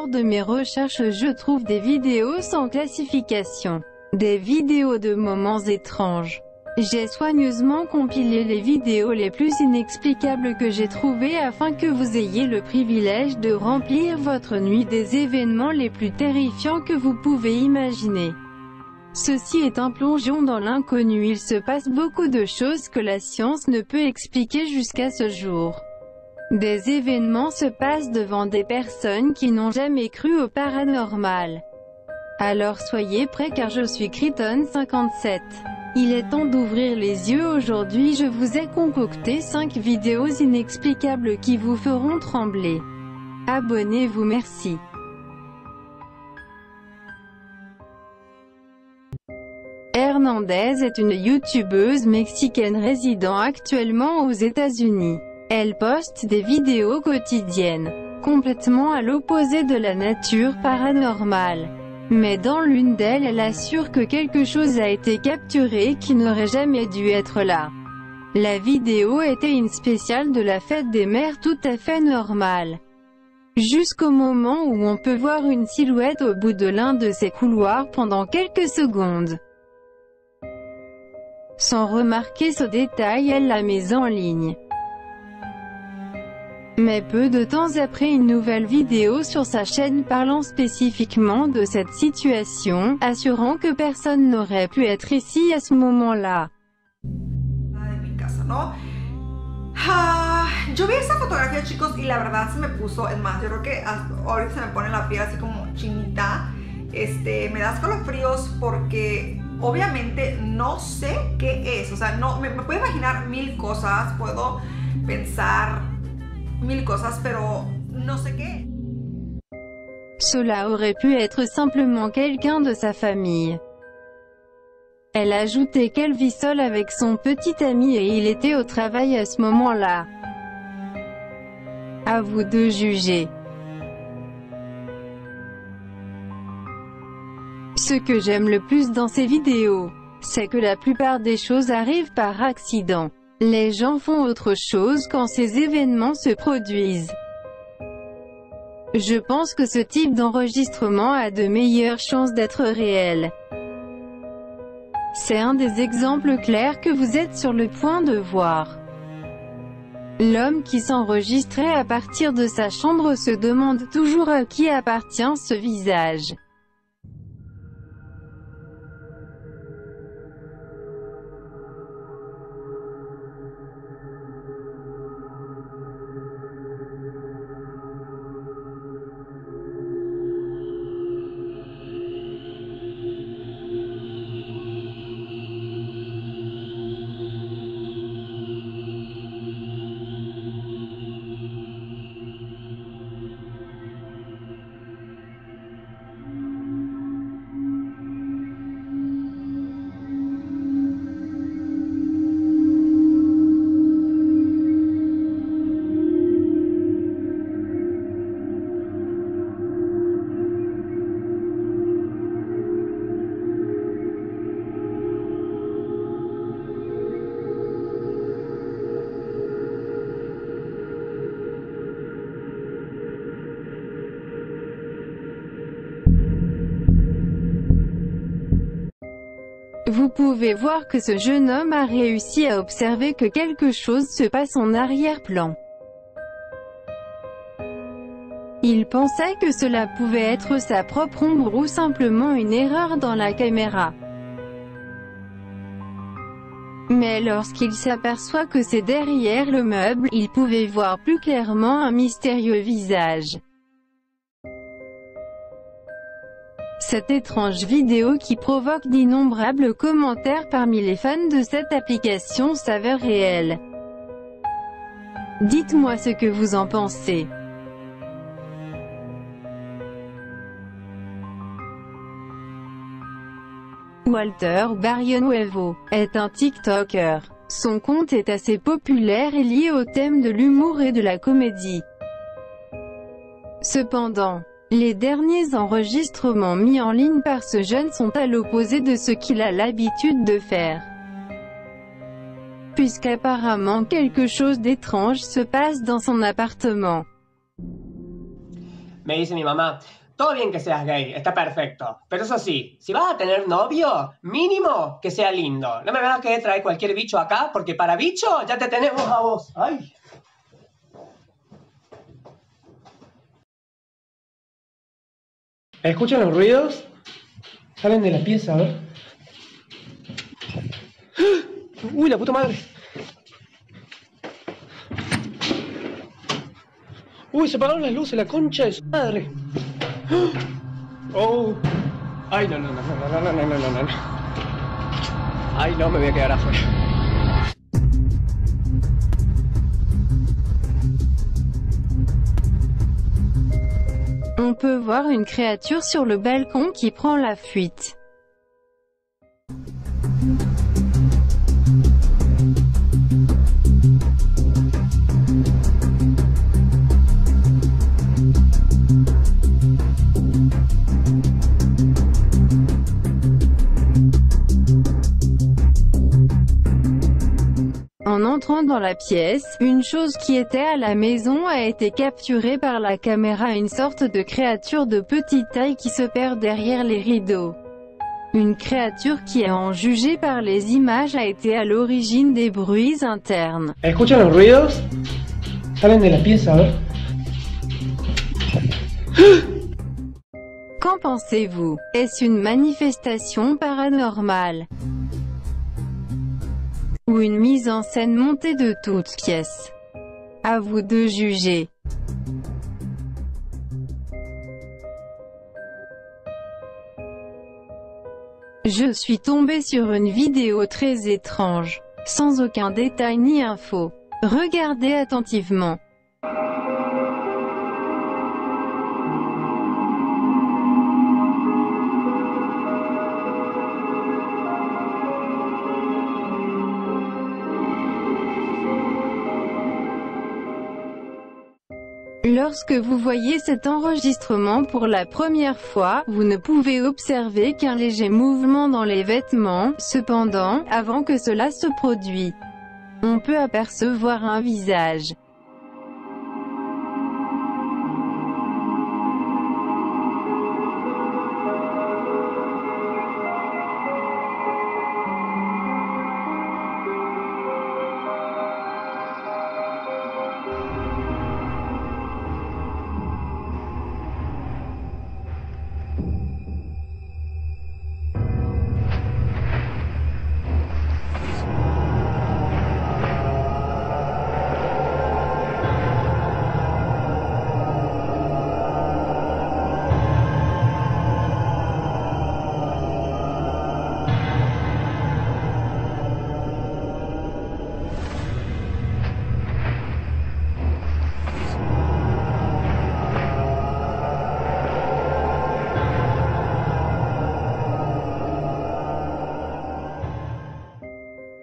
lors de mes recherches je trouve des vidéos sans classification, des vidéos de moments étranges. J'ai soigneusement compilé les vidéos les plus inexplicables que j'ai trouvées afin que vous ayez le privilège de remplir votre nuit des événements les plus terrifiants que vous pouvez imaginer. Ceci est un plongeon dans l'inconnu, il se passe beaucoup de choses que la science ne peut expliquer jusqu'à ce jour. Des événements se passent devant des personnes qui n'ont jamais cru au paranormal. Alors soyez prêts car je suis Kryton57. Il est temps d'ouvrir les yeux. Aujourd'hui je vous ai concocté 5 vidéos inexplicables qui vous feront trembler. Abonnez-vous, merci. Hernandez est une youtubeuse mexicaine résidant actuellement aux États-Unis. Elle poste des vidéos quotidiennes, complètement à l'opposé de la nature paranormale. Mais dans l'une d'elles, elle assure que quelque chose a été capturé qui n'aurait jamais dû être là. La vidéo était une spéciale de la fête des mères tout à fait normale. Jusqu'au moment où on peut voir une silhouette au bout de l'un de ces couloirs pendant quelques secondes. Sans remarquer ce détail, elle la met en ligne. Mais peu de temps après, une nouvelle vidéo sur sa chaîne parlant spécifiquement de cette situation, assurant que personne n'aurait pu être ici à ce moment-là. Yo vi esa fotografía, chicos, y la verdad se me puso, es más, yo creo que ahorita se me pone la piel así como chinita. Me da escalofríos porque obviamente no sé qué es, o sea, no, me puedo imaginar mil cosas, puedo pensar mille cosas, pero no sé qué. Cela aurait pu être simplement quelqu'un de sa famille. Elle a ajouté qu'elle vit seule avec son petit ami et il était au travail à ce moment-là. À vous de juger. Ce que j'aime le plus dans ces vidéos, c'est que la plupart des choses arrivent par accident. Les gens font autre chose quand ces événements se produisent. Je pense que ce type d'enregistrement a de meilleures chances d'être réel. C'est un des exemples clairs que vous êtes sur le point de voir. L'homme qui s'enregistrait à partir de sa chambre se demande toujours à qui appartient ce visage. Vous pouvez voir que ce jeune homme a réussi à observer que quelque chose se passe en arrière-plan. Il pensait que cela pouvait être sa propre ombre ou simplement une erreur dans la caméra. Mais lorsqu'il s'aperçoit que c'est derrière le meuble, il pouvait voir plus clairement un mystérieux visage. Cette étrange vidéo qui provoque d'innombrables commentaires parmi les fans de cette application s'avère réelle. Dites-moi ce que vous en pensez. Walter Barrionuevo est un TikToker. Son compte est assez populaire et lié au thème de l'humour et de la comédie. Cependant, les derniers enregistrements mis en ligne par ce jeune sont à l'opposé de ce qu'il a l'habitude de faire. Puisqu'apparemment quelque chose d'étrange se passe dans son appartement. Me dice mi mamá, todo bien que seas gay, está perfecto. Pero eso sí, si vas a tener novio, mínimo que sea lindo. No me vas a querer traer cualquier bicho acá, porque para bicho ya te tenemos a vos. ¡Ay! ¿Escuchan los ruidos? Salen de la pieza, a ver. ¡Uy, la puta madre! ¡Uy, se apagaron las luces, la concha de su madre! ¡Oh! ¡Ay, no! ¡Ay, no, me voy a quedar afuera! On peut voir une créature sur le balcon qui prend la fuite. En entrant dans la pièce, une chose qui était à la maison a été capturée par la caméra, une sorte de créature de petite taille qui se perd derrière les rideaux. Une créature qui, en jugé par les images, a été à l'origine des bruits internes. ¿Escuchan los ruidos? Salen de la pieza, a ver. Qu'en pensez-vous? Est-ce une manifestation paranormale? Ou une mise en scène montée de toutes pièces? À vous de juger. Je suis tombée sur une vidéo très étrange, sans aucun détail ni info. Regardez attentivement. Lorsque vous voyez cet enregistrement pour la première fois, vous ne pouvez observer qu'un léger mouvement dans les vêtements. Cependant, avant que cela se produise, on peut apercevoir un visage.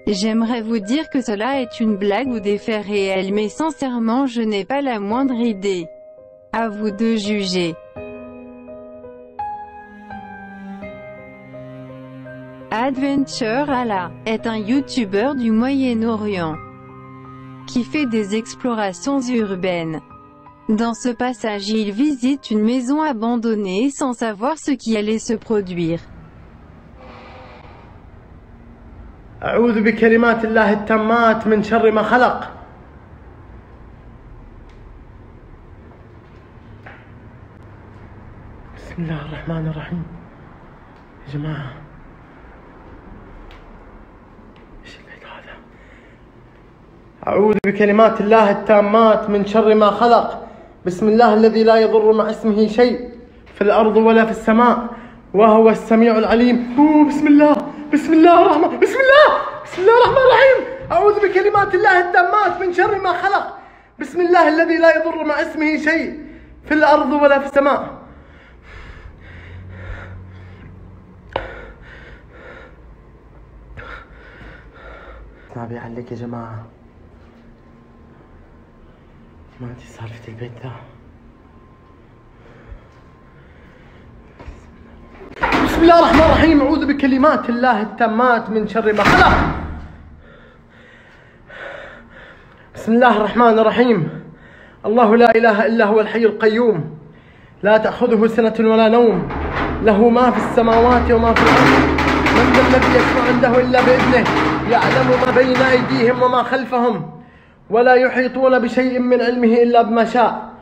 J'aimerais vous dire que cela est une blague ou des faits réels, mais sincèrement je n'ai pas la moindre idée. À vous de juger. Adventure Allah est un youtubeur du Moyen-Orient qui fait des explorations urbaines. Dans ce passage, il visite une maison abandonnée sans savoir ce qui allait se produire. أعوذ بكلمات الله التامات من شر ما خلق. بسم الله الرحمن الرحيم. يا جماعة ايش البيت هذا؟ أعوذ بكلمات الله التامات من شر ما خلق. بسم الله الذي لا يضر مع اسمه شيء في الأرض ولا في السماء وهو السميع العليم. بسم الله بسم الله الرحمن بسم الله الرحمن الرحيم. أعوذ بكلمات الله التامات من شر ما خلق. بسم الله الذي لا يضر مع اسمه شيء في الأرض ولا في السماء. ما بيعلق يا جماعة، ما أدري سالفة البيت ذا. بسم الله الرحمن الرحيم. أعوذ بكلمات الله التامات من شر ما خلق. بسم الله الرحمن الرحيم. الله لا إله إلا هو الحي القيوم لا تأخذه سنة ولا نوم له ما في السماوات وما في الأرض من ذا الذي يشفع عنده إلا بإذنه يعلم ما بين أيديهم وما خلفهم ولا يحيطون بشيء من علمه إلا بما شاء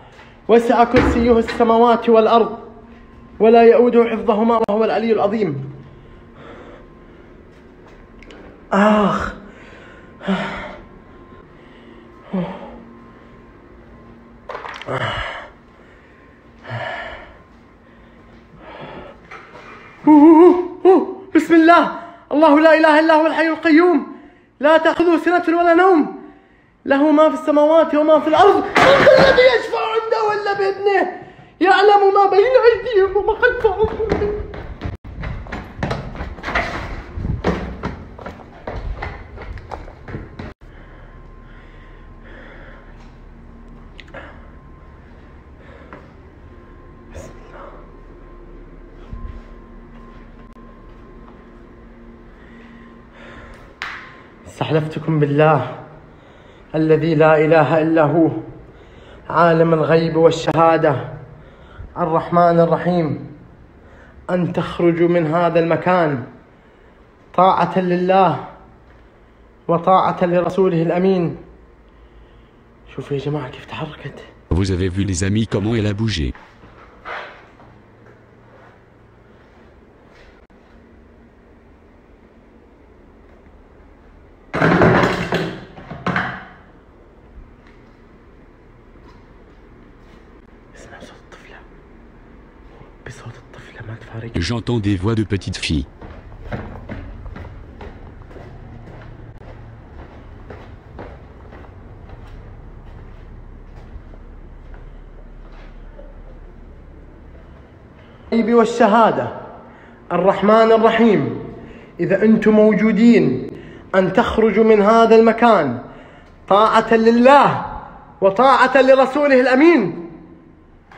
وسع كرسيه السماوات والأرض ولا يؤوده حفظهما وهو العلي العظيم. آخ بسم الله الله لا إله إلا هو الحي القيوم لا تأخذه سنة ولا نوم له ما في السماوات وما في الأرض من ذا الذي يشفع عنده إلا بإذنه يعلم ما بين أيديهم وما خلفهم. استحلفتكم بالله الذي لا إله إلا هو عالم الغيب والشهادة الرحمن الرحيم أن تخرجوا من هذا المكان طاعة لله وطاعة لرسوله الأمين. شوفوا يا جماعة كيف تحركت. Vous avez vu les amis comment elle a bougé. J'entends des voix de petites filles. والشهادة الرحمن الرحيم إذا أنتم موجودين أن تخرجوا من هذا المكان طاعة لله وطاعة لرسوله الأمين.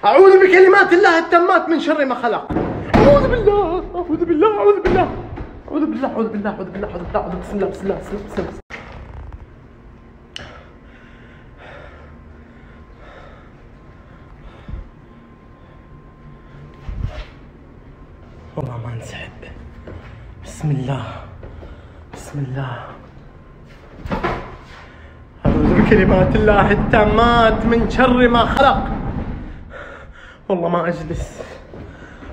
أعوذ بكلمات الله التامات من شر ما خلق. أعوذ بالله أعوذ بالله أعوذ بالله أعوذ بالله أعوذ بالله أعوذ بالله أعوذ بالله بسم الله بسم الله بسم الله. والله ما انسحب. بسم الله بسم الله. أعوذ بكلمات الله التامات من شر ما خلق. والله ما أجلس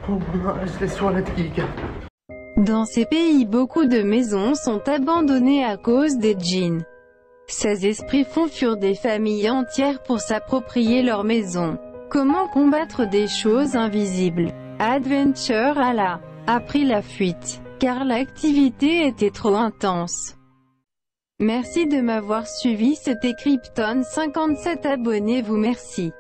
والله ما أجلس ولا دقيقة. Dans ces pays, beaucoup de maisons sont abandonnées à cause des djinns. Ces esprits font fuir des familles entières pour s'approprier leur maison. Comment combattre des choses invisibles? Adventure Allah a pris la fuite, car l'activité était trop intense. Merci de m'avoir suivi, c'était Krypton 57 abonnez-vous merci.